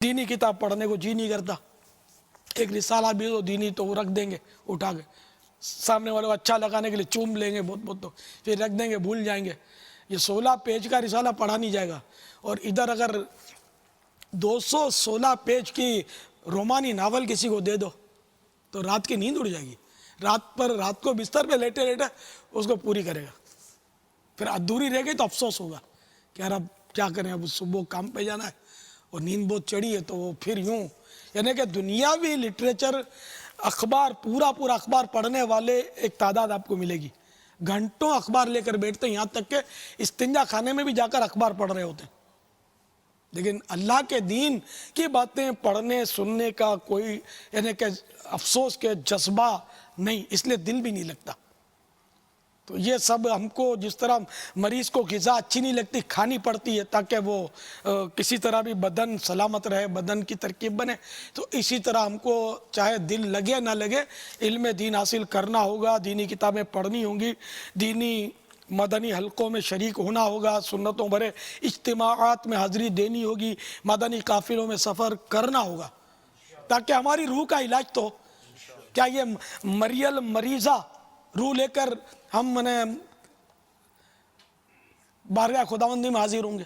دینی کتاب پڑھنے کو جی نہیں کرتا. ایک رسالہ بھی تو دینی تو وہ رکھ دیں گے اٹھا کے, سامنے والے کو اچھا لگانے کے لیے چوم لیں گے بہت تو پھر رکھ دیں گے, بھول جائیں گے. یہ 16 پیج کا رسالہ پڑھا نہیں جائے گا. اور ادھر اگر 216 پیج کی رومانی ناول کسی کو دے دو تو رات کی نیند اڑ جائے گی. رات کو بستر پہ لیٹے لیٹے اس کو پوری کرے گا. پھر ادھوری رہ گئی تو افسوس ہوگا کہ یار اب کیا کریں, اب صبح کام پہ جانا ہے اور نیند بہت چڑھی ہے. تو وہ پھر یوں, یعنی کہ دنیاوی لٹریچر اخبار پورا اخبار پڑھنے والے ایک تعداد آپ کو ملے گی. گھنٹوں اخبار لے کر بیٹھتے ہیں, یہاں تک کہ استنجا خانے میں بھی جا کر اخبار پڑھ رہے ہوتے ہیں. لیکن اللہ کے دین کی باتیں پڑھنے سننے کا کوئی یعنی کہ افسوس کے جذبہ نہیں, اس لیے دل بھی نہیں لگتا. تو یہ سب ہم کو جس طرح مریض کو غذا اچھی نہیں لگتی کھانی پڑتی ہے تاکہ وہ کسی طرح بھی بدن سلامت رہے, بدن کی ترکیب بنے, تو اسی طرح ہم کو چاہے دل لگے نہ لگے علم دین حاصل کرنا ہوگا, دینی کتابیں پڑھنی ہوں گی, دینی مدنی حلقوں میں شریک ہونا ہوگا, سنتوں بھرے اجتماعات میں حاضری دینی ہوگی, مدنی قافلوں میں سفر کرنا ہوگا تاکہ ہماری روح کا علاج تو کیا یہ مریضہ روح لے کر ہم بارگاہ خداوندی میں حاضر ہوں گے.